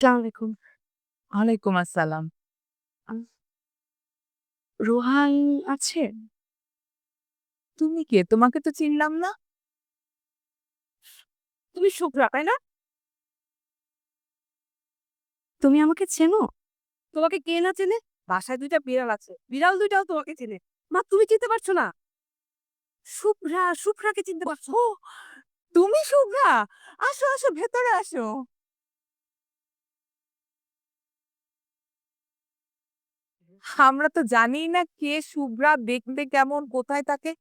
আসসালামু আলাইকুম। ওয়ালাইকুম আসসালাম। আম রোহান আছে? তুমি কে? তোমাকে তো চিনলাম না। তুমি শুভ্রা, তাই না? তুমি আমাকে চেনো? তোমাকে কে না চেনে? বাসায় ২ টা বিড়াল আছে। বিড়াল ২ টাও তোমাকে চেনে। মা তুমি চিনতে পারছো না? শুভ্রাকে চিনতে পারছো? ও তুমি শুভ্রা? আসো, আসো ভেতরে আসো। আমরা তো জানিই না কে শুভ্রা, দেখতে কেমন, কোথায় থাকে?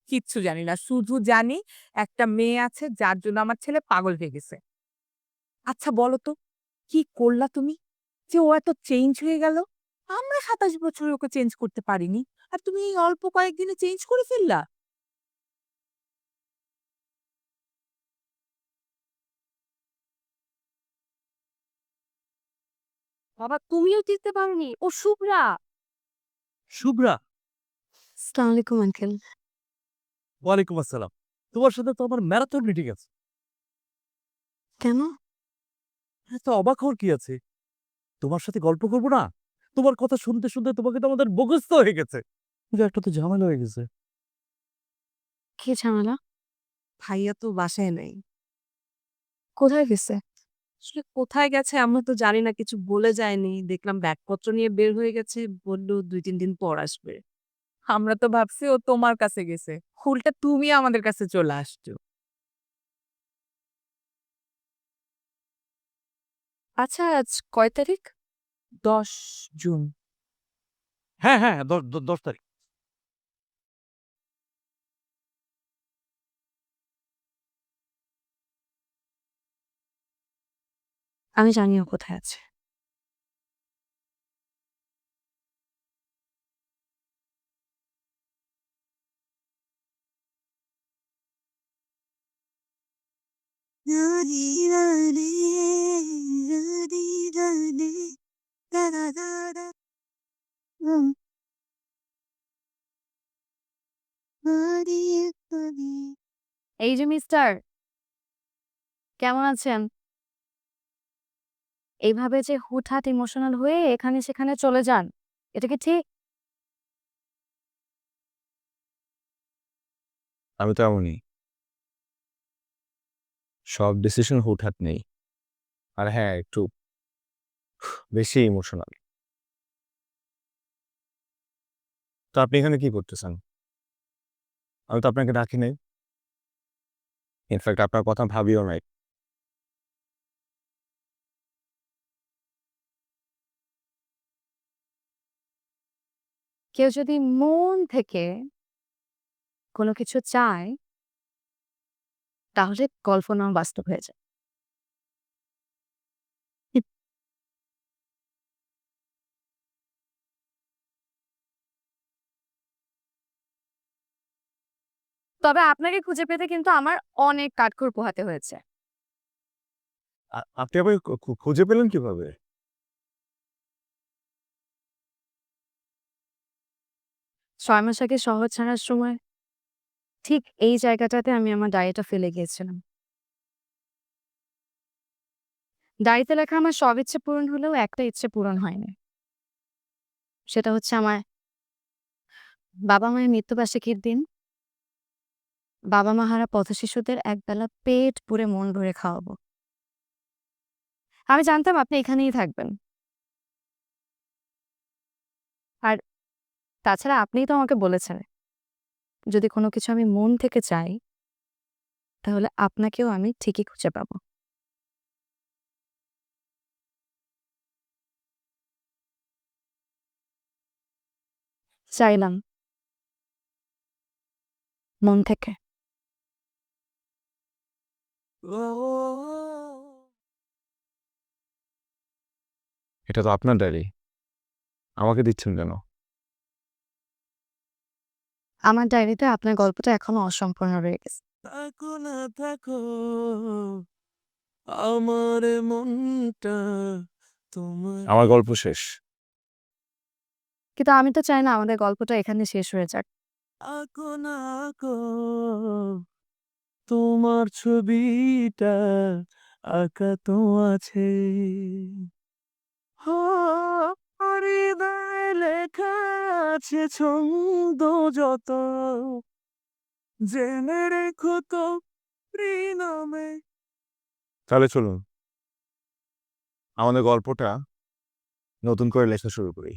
কিচ্ছু জানি না। শুধু জানি একটা মেয়ে আছে যার জন্য আমার ছেলে পাগল হয়ে গেছে। আচ্ছা বলো তো, কি করলা তুমি? যে ও এত চেঞ্জ হয়ে গেল? আমরা ২৭ বছরে ওকে চেঞ্জ করতে পারিনি। আর তুমি এই অল্প কয়েকদিনে চেঞ্জ করে ফেললা? বাবা তুমিও চিনতে পারোনি? ও শুভ্রা। শুভ্রা, আসসালামু আলাইকুম আঙ্কেল। ওয়ালাইকুম আসসালাম। তোমার সাথে তো আমার ম্যারাথন মিটিং আছে। কেন? এত অবাক হওয়ার কি আছে? তোমার সাথে গল্প করব না? তোমার কথা শুনতে, শুনতে তোমাকে তো আমাদের মুখস্থ হয়ে গেছে। কিন্তু একটা তো ঝামেলা হয়ে গেছে। কি ঝামেলা? ভাইয়া তো বাসায় নেই। কোথায় গেছে? আসলে কোথায় গেছে আমরা তো জানি না, কিছু বলে যায়নি। দেখলাম ব্যাগপত্র নিয়ে বের হয়ে গেছে। বলল ২-৩ দিন পর আসবে। আমরা তো ভাবছি ও তোমার কাছে গেছে। উল্টা তুমি আমাদের কাছে চলে আসছো। আচ্ছা আজ কয় তারিখ? ১০ জুন। হ্যাঁ, হ্যাঁ, ১০ তারিখ। আমি জানি ও কোথায় আছে। এই যে মিস্টার, কেমন আছেন? এইভাবে যে হুটহাট ইমোশনাল হয়ে এখানে সেখানে চলে যান, এটা কি ঠিক? আমি তো এমনই। সব ডিসিশন হুটহাট নেই। আর হ্যাঁ, একটু বেশি ইমোশনাল। তো আপনি এখানে কি করতেছেন? আমি তো আপনাকে ডাকি নাই। ইনফ্যাক্ট আপনার কথা ভাবিও নাই। কেউ যদি মন থেকে কোনো কিছু চায়, তাহলে কল্পনা বাস্তব হয়ে যায়। তবে আপনাকে খুঁজে পেতে কিন্তু আমার অনেক কাঠখড় পোহাতে হয়েছে। আপনি আমাকে খুঁজে পেলেন কিভাবে? ৬ মাস আগে শহর ছাড়ার সময় ঠিক এই জায়গাটাতে আমি আমার ডায়েরিটা ফেলে গিয়েছিলাম। ডায়েরিতে লেখা আমার সব ইচ্ছে পূরণ হলেও একটা ইচ্ছে পূরণ হয়নি। সেটা হচ্ছে আমার বাবা-মায়ের মৃত্যুবার্ষিকীর দিন বাবা-মা হারা পথশিশুদের একবেলা পেট পুরে মন ভরে খাওয়াবো। আমি জানতাম আপনি এখানেই থাকবেন। আর তাছাড়া আপনিই তো আমাকে বলেছেন, যদি কোনো কিছু আমি মন থেকে চাই, তাহলে আপনাকেও আমি ঠিকই খুঁজে পাবো। চাইলাম মন থেকে। এটা তো আপনার ডায়েরি। আমাকে দিচ্ছেন কেন? আমার ডায়েরিতে আপনার গল্পটা এখনো অসম্পূর্ণ রয়ে গেছে। থাকো না থাকো আমার মনটা আমার গল্প শেষ। কিন্তু আমি তো চাই না আমাদের গল্পটা এখানে শেষ হয়ে যাক। আঁকো না আঁকো তোমার ছবিটা আঁকা তো আছে। হৃদয়ে লেখা আছে ছন্দ যত, জেনে রেখো তো নামে। তাহলে চলুন আমাদের গল্পটা নতুন করে লেখা শুরু করি।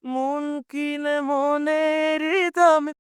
মন কিনে মনের দামে